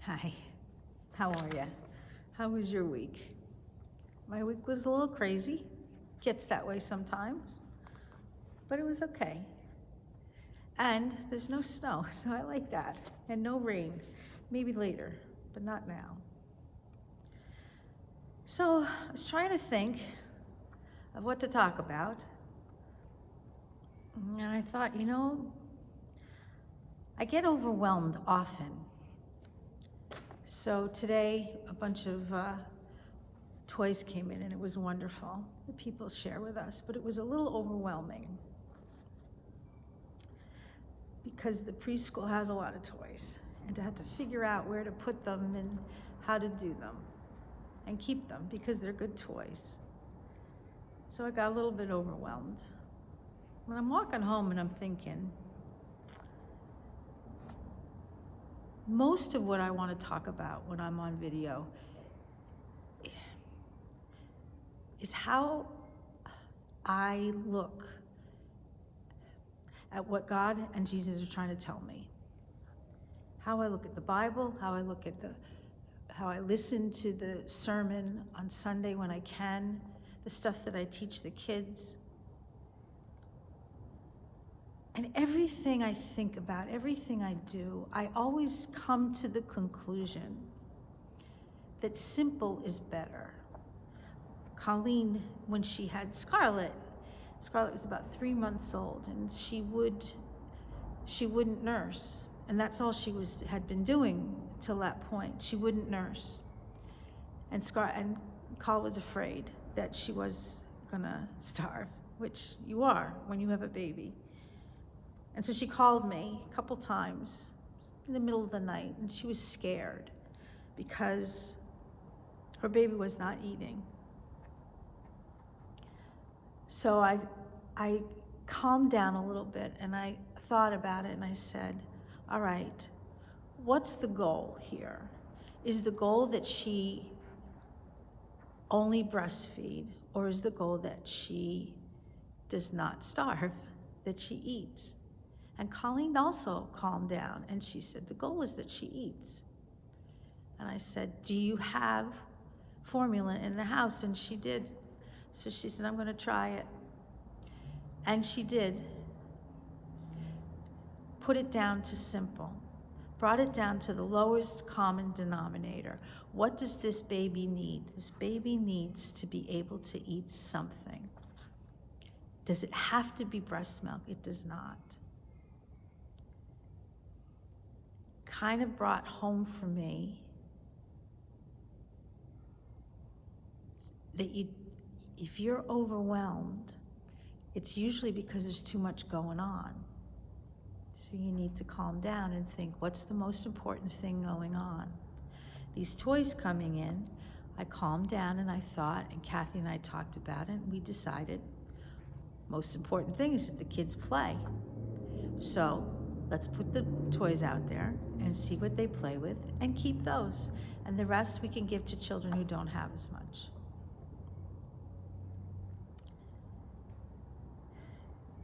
Hi, how are you? How was your week? My week was a little crazy. Gets that way sometimes, but it was okay. And there's no snow, so I like that. And no rain. Maybe later, but not now. So I was trying to think of what to talk about. And I thought, I get overwhelmed often. So today, a bunch of toys came in, and it was wonderful that people share with us, but it was a little overwhelming because the preschool has a lot of toys, and to have to figure out where to put them and how to do them and keep them because they're good toys. So I got a little bit overwhelmed. When I'm walking home and I'm thinking, most of what I want to talk about when I'm on video is how I look at what God and Jesus are trying to tell me. How I look at the Bible, how I listen to the sermon on Sunday when I can, the stuff that I teach the kids. And everything I think about, everything I do, I always come to the conclusion that simple is better. Colleen, when she had Scarlett was about 3 months old, and she wouldn't nurse. And that's all she had been doing till that point. She wouldn't nurse. And Carl was afraid that she was gonna starve, which you are when you have a baby. And so she called me a couple times in the middle of the night, and she was scared because her baby was not eating. So I calmed down a little bit, and I thought about it, and I said, all right, what's the goal here? Is the goal that she only breastfeed, or is the goal that she does not starve, that she eats? And Colleen also calmed down, and she said, the goal is that she eats. And I said, do you have formula in the house? And she did. So she said, I'm gonna try it. And she did. Put it down to simple. Brought it down to the lowest common denominator. What does this baby need? This baby needs to be able to eat something. Does it have to be breast milk? It does not. Kind of brought home for me that if you're overwhelmed, it's usually because there's too much going on. So you need to calm down and think, what's the most important thing going on? These toys coming in, I calmed down and I thought, and Kathy and I talked about it, and we decided most important thing is that the kids play. So let's put the toys out there and see what they play with and keep those. And the rest we can give to children who don't have as much.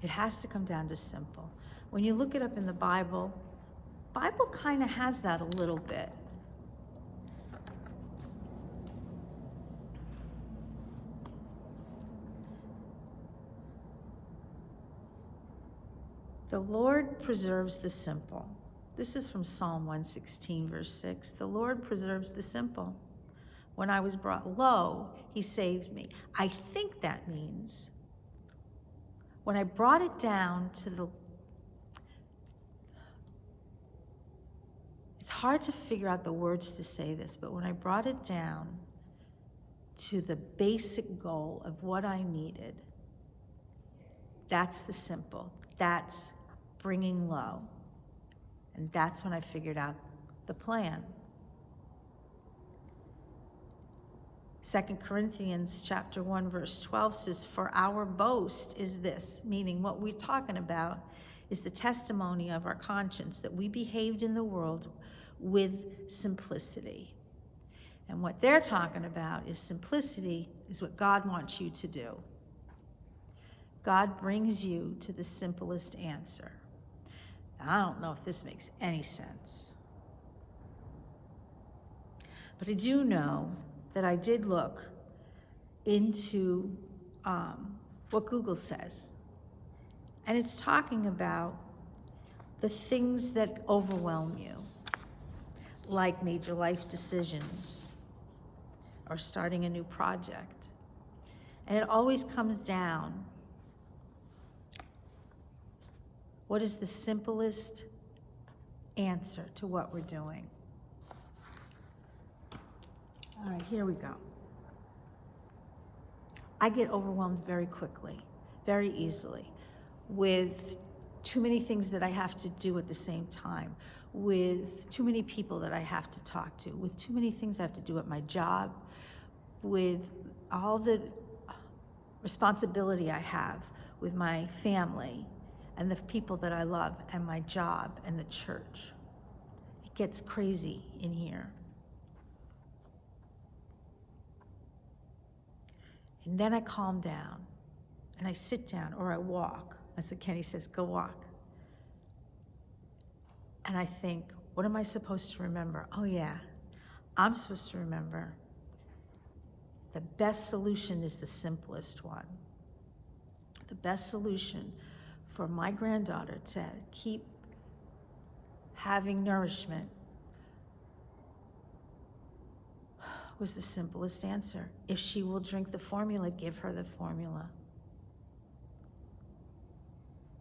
It has to come down to simple. When you look it up in the Bible kind of has that a little bit. The Lord preserves the simple. This is from Psalm 116, verse 6. The Lord preserves the simple. When I was brought low, he saved me. I think that means when I brought it down to it's hard to figure out the words to say this, but when I brought it down to the basic goal of what I needed, that's the simple. That's bringing low. And that's when I figured out the plan. 2 Corinthians chapter 1, verse 12 says, for our boast is this, meaning what we're talking about is the testimony of our conscience, that we behaved in the world with simplicity. And what they're talking about is simplicity is what God wants you to do. God brings you to the simplest answer. Now, I don't know if this makes any sense. But I do know that I did look into what Google says. And it's talking about the things that overwhelm you, like major life decisions or starting a new project. And it always comes down, what is the simplest answer to what we're doing? All right, here we go. I get overwhelmed very quickly, very easily, with too many things that I have to do at the same time, with too many people that I have to talk to, with too many things I have to do at my job, with all the responsibility I have with my family and the people that I love and my job and the church. It gets crazy in here. And then I calm down and I sit down or I walk. That's what Kenny says, go walk. And I think, what am I supposed to remember? Oh yeah, I'm supposed to remember the best solution is the simplest one. The best solution for my granddaughter to keep having nourishment was the simplest answer. If she will drink the formula, give her the formula.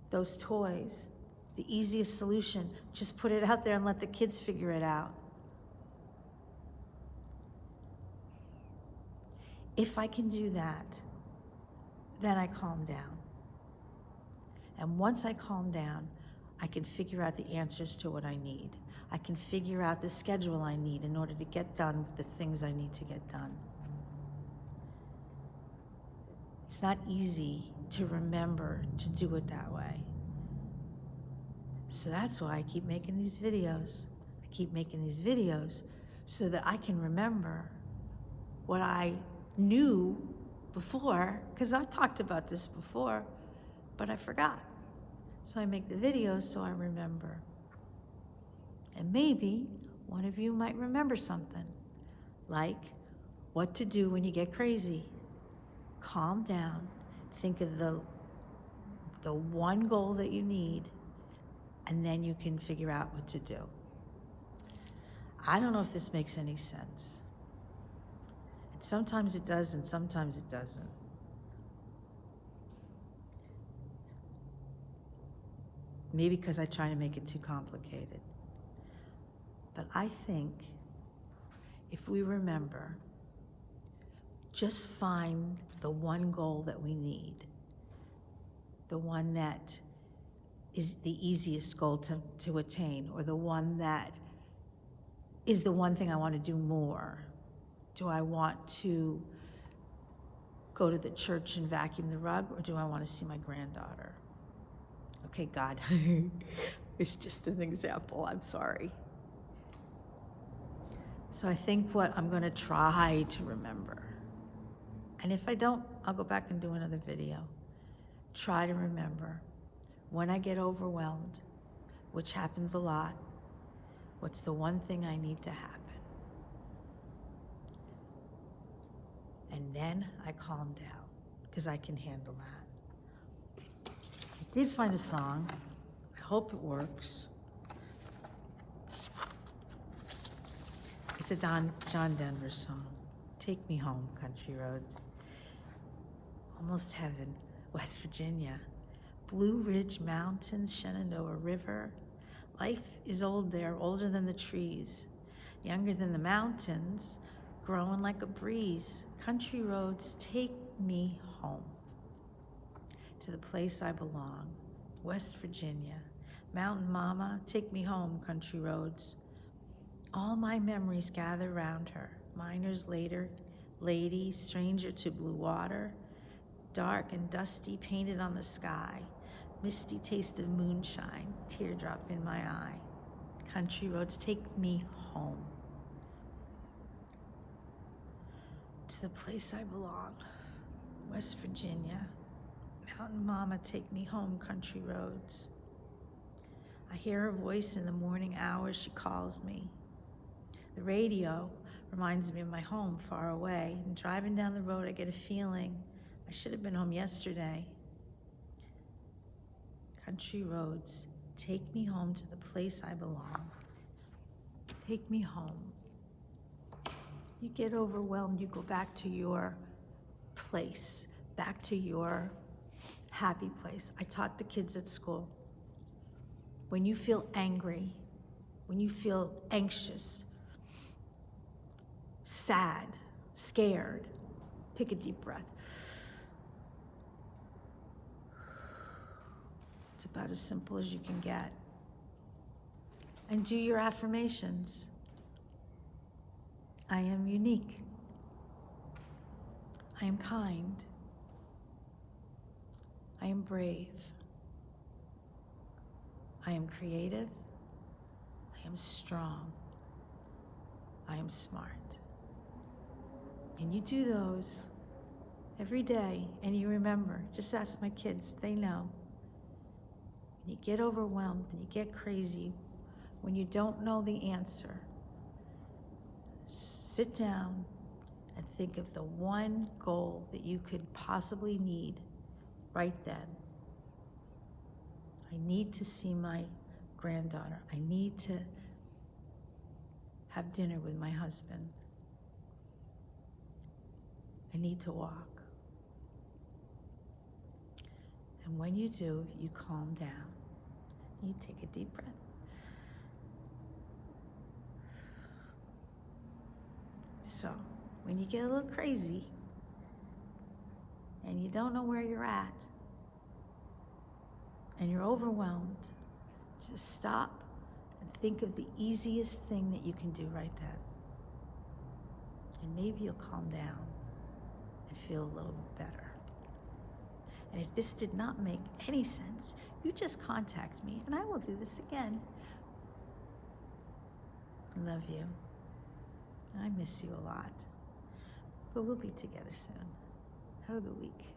Those toys, the easiest solution, just put it out there and let the kids figure it out. If I can do that, then I calm down. And once I calm down, I can figure out the answers to what I need. I can figure out the schedule I need in order to get done the things I need to get done. It's not easy to remember to do it that way. So that's why I keep making these videos. I keep making these videos so that I can remember what I knew before, because I've talked about this before, but I forgot. So I make the videos so I remember. And maybe one of you might remember something, like what to do when you get crazy. Calm down, think of the one goal that you need, and then you can figure out what to do. I don't know if this makes any sense. And sometimes it does, and sometimes it doesn't. Maybe because I try to make it too complicated. But I think if we remember, just find the one goal that we need, the one that is the easiest goal to attain, or the one that is the one thing I want to do more. Do I want to go to the church and vacuum the rug, or do I want to see my granddaughter? Okay, God, it's just an example, I'm sorry. So I think what I'm gonna try to remember, and if I don't, I'll go back and do another video. Try to remember, when I get overwhelmed, which happens a lot, what's the one thing I need to happen? And then I calm down, because I can handle that. I did find a song. I hope it works. It's a John Denver song. Take Me Home, Country Roads. Almost Heaven, West Virginia. Blue Ridge Mountains, Shenandoah River. Life is old there, older than the trees. Younger than the mountains, growing like a breeze. Country roads, take me home. To the place I belong, West Virginia. Mountain Mama, take me home, country roads. All my memories gather round her. Miner's later, lady, stranger to blue water. Dark and dusty, painted on the sky. Misty taste of moonshine, teardrop in my eye. Country roads, take me home. To the place I belong, West Virginia. Mountain Mama, take me home, country roads. I hear her voice in the morning hours, she calls me. The radio, reminds me of my home far away. And driving down the road, I get a feeling I should have been home yesterday. Country roads, take me home to the place I belong. Take me home. You get overwhelmed, you go back to your place, back to your happy place. I taught the kids at school. When you feel angry, when you feel anxious, sad, scared, take a deep breath. It's about as simple as you can get. And do your affirmations. I am unique. I am kind. I am brave. I am creative. I am strong. I am smart. And you do those every day, and you remember, just ask my kids, they know. When you get overwhelmed, when you get crazy, when you don't know the answer, sit down and think of the one goal that you could possibly need right then. I need to see my granddaughter. I need to have dinner with my husband. I need to walk. And when you do, you calm down. You take a deep breath. So, when you get a little crazy and you don't know where you're at and you're overwhelmed, just stop and think of the easiest thing that you can do right then. And maybe you'll calm down and feel a little better. And if this did not make any sense, you just contact me and I will do this again. I love you. I miss you a lot. But we'll be together soon. Have a good week.